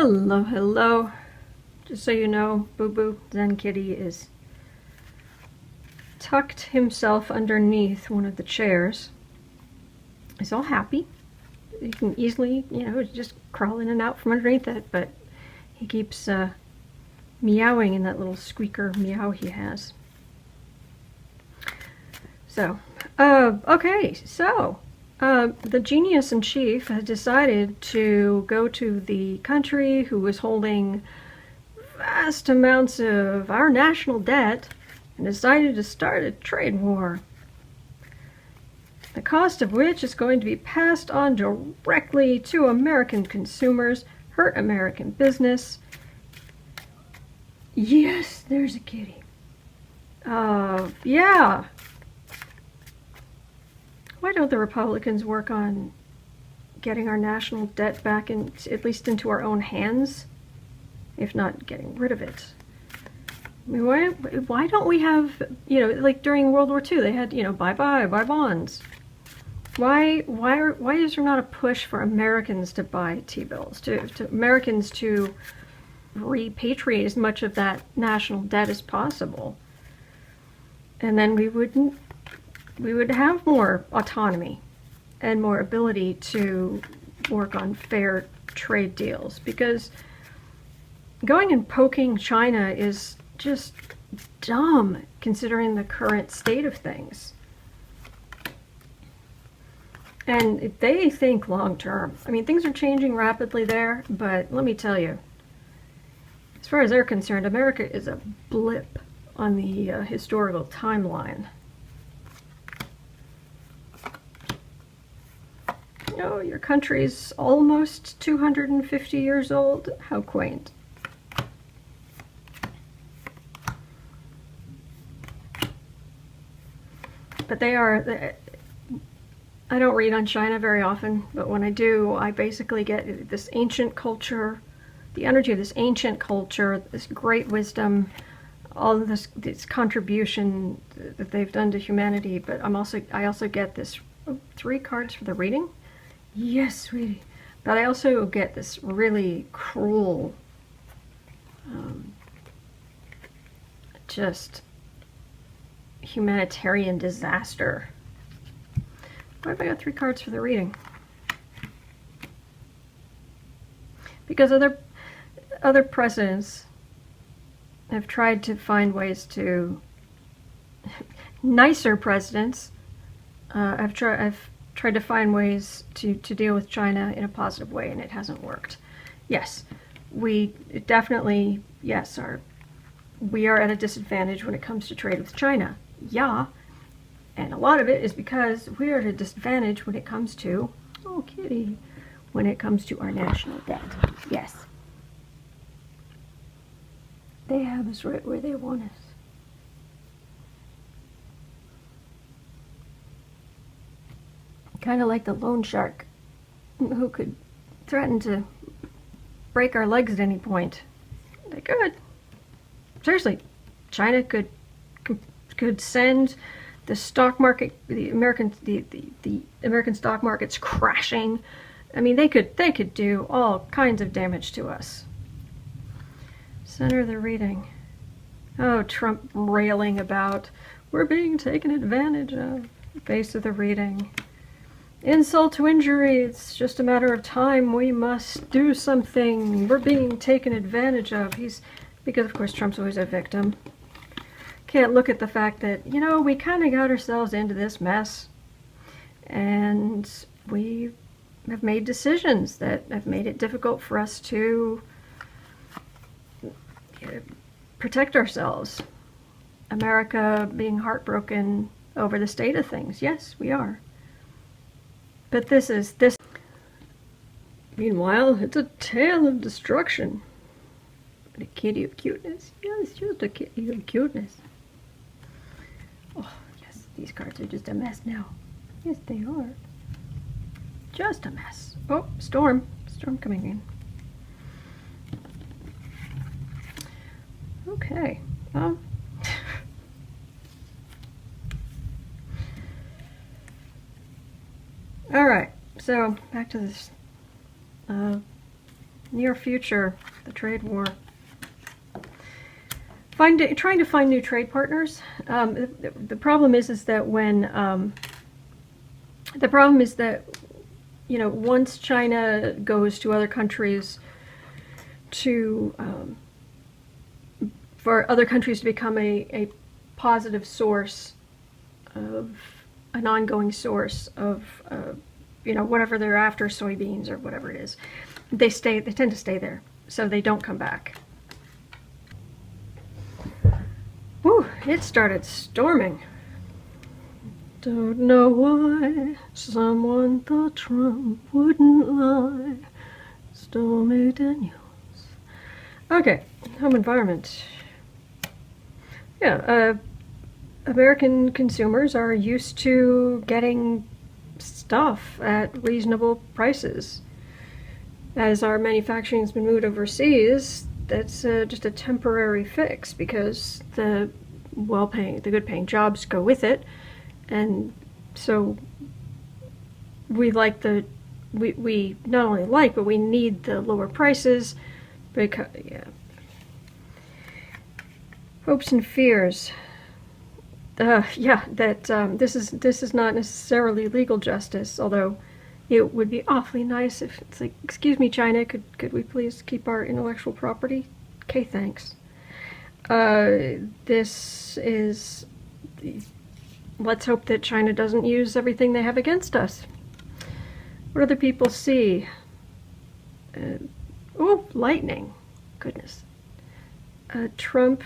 Hello, hello. Just so you know, Boo Boo Zen Kitty is tucked himself underneath one of the chairs. He's all happy. You can easily, just crawl in and out from underneath it, but he keeps meowing in that little squeaker meow he has. So, okay, so the genius in chief has decided to go to the country who is holding vast amounts of our national debt and decided to start a trade war, the cost of which is going to be passed on directly to American consumers, hurt American business. Yes, there's a kitty. Yeah. Why don't the Republicans work on getting our national debt back in, at least into our own hands, if not getting rid of it? I mean, why don't we have, like during World War II, they had, buy bonds. Why is there not a push for Americans to buy T-bills, to Americans to repatriate as much of that national debt as possible? And then we would have more autonomy and more ability to work on fair trade deals, because going and poking China is just dumb considering the current state of things. And if they think long term, I mean, things are changing rapidly there, but let me tell you, as far as they're concerned, America is a blip on the historical timeline. Oh, your country's almost 250 years old? How quaint. But they are, I don't read on China very often, but when I do, I basically get this ancient culture, the energy of this ancient culture, this great wisdom, all of this contribution that they've done to humanity. But I also get this 3 cards for the reading. Yes, sweetie. But I also get this really cruel, just humanitarian disaster. Why have I got 3 cards for the reading? Because other presidents have tried to find ways to, nicer presidents have tried to find ways to deal with China in a positive way, and it hasn't worked. Yes, we definitely, we are at a disadvantage when it comes to trade with China. Yeah, and a lot of it is because we are at a disadvantage when it comes to, oh kitty, when it comes to our national debt. Yes. They have us right where they want us. Kind of like the loan shark who could threaten to break our legs at any point. They could. Seriously, China could send the stock market, the American stock markets crashing. I mean, they could do all kinds of damage to us. Center of the reading. Oh, Trump railing about we're being taken advantage of. Base of the reading. Insult to injury, it's just a matter of time. We must do something. We're being taken advantage of. Because of course Trump's always a victim. Can't look at the fact that, we kind of got ourselves into this mess. And we have made decisions that have made it difficult for us to protect ourselves. America being heartbroken over the state of things. Yes, we are. But this. Meanwhile, it's a tale of destruction. A kitty of cuteness. Yes, just a kitty of cuteness. Oh, yes, these cards are just a mess now. Yes, they are. Just a mess. Oh, storm. Storm coming in. Okay. All right. So back to this near future, the trade war. Trying to find new trade partners. The problem is that when the problem is that, you know, once China goes to other countries to for other countries to become a positive source of an ongoing source of you know, whatever they're after, soybeans or whatever it is, they tend to stay there, so they don't come back. Whew, it started storming. Don't know why someone thought Trump wouldn't lie. Stormy Daniels. Okay, home environment. Yeah, American consumers are used to getting stuff at reasonable prices. As our manufacturing has been moved overseas, that's just a temporary fix because the good-paying jobs go with it, and so we not only like, but we need the lower prices because, yeah. Hopes and fears. Yeah, that this is not necessarily legal justice, although it would be awfully nice if it's like, excuse me, China, could we please keep our intellectual property? Okay, thanks. This is, let's hope that China doesn't use everything they have against us. What other people see? Oh, lightning. Goodness. Trump.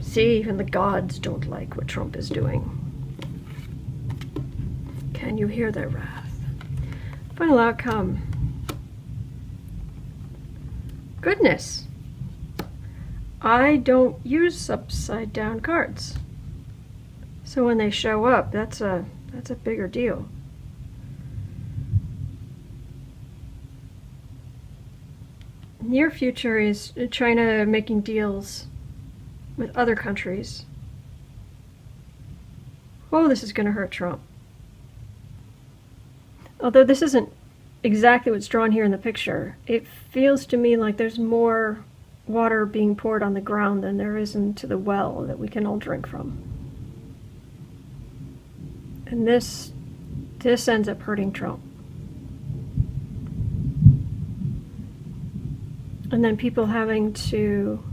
See, even the gods don't like what Trump is doing. Can you hear their wrath? Final outcome. Goodness. I don't use upside down cards. So when they show up, that's a bigger deal. Near future is China making deals with other countries. Oh, this is going to hurt Trump. Although this isn't exactly what's drawn here in the picture, it feels to me like there's more water being poured on the ground than there is into the well that we can all drink from. And this ends up hurting Trump. And then people having to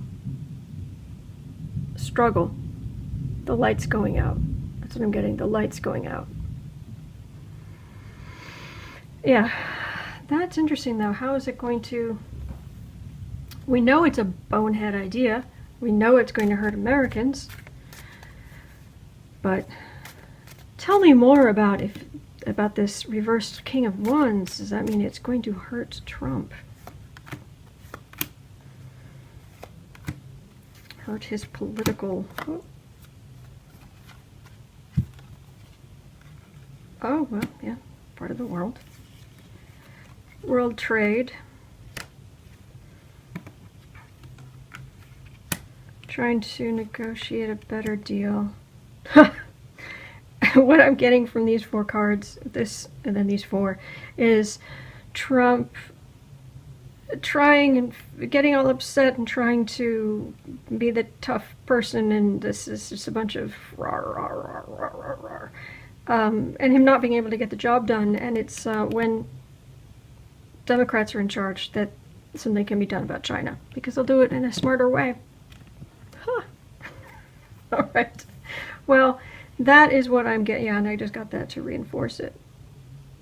struggle. The light's going out. That's what I'm getting, the light's going out. Yeah, that's interesting though. How is it going to... We know it's a bonehead idea. We know it's going to hurt Americans. But tell me more about this reversed King of Wands. Does that mean it's going to hurt Trump? Hurt his political... Oh, well, yeah, part of the world. World trade. Trying to negotiate a better deal. What I'm getting from these four cards, this and then these four, is Trump trying and getting all upset and trying to be the tough person, and this is just a bunch of rawr, rawr, rawr, rawr, rawr, rawr. And him not being able to get the job done, and it's when Democrats are in charge that something can be done about China, because they'll do it in a smarter way. Huh. All right. Well, that is what I'm getting. Yeah, and I just got that to reinforce it.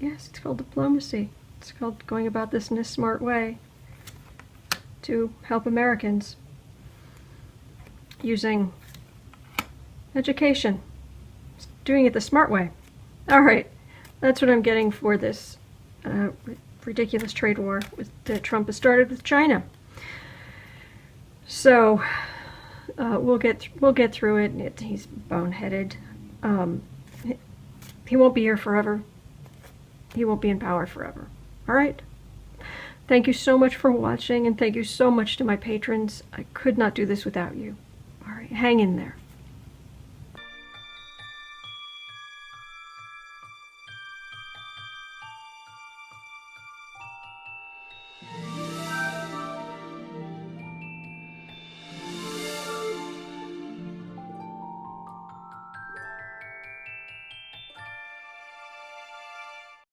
Yes, it's called diplomacy. It's called going about this in a smart way to help Americans using education, doing it the smart way. All right, that's what I'm getting for this ridiculous trade war that Trump has started with China. So we'll get through it. He's boneheaded. He won't be here forever. He won't be in power forever. All right. Thank you so much for watching, and thank you so much to my patrons. I could not do this without you. All right, hang in there.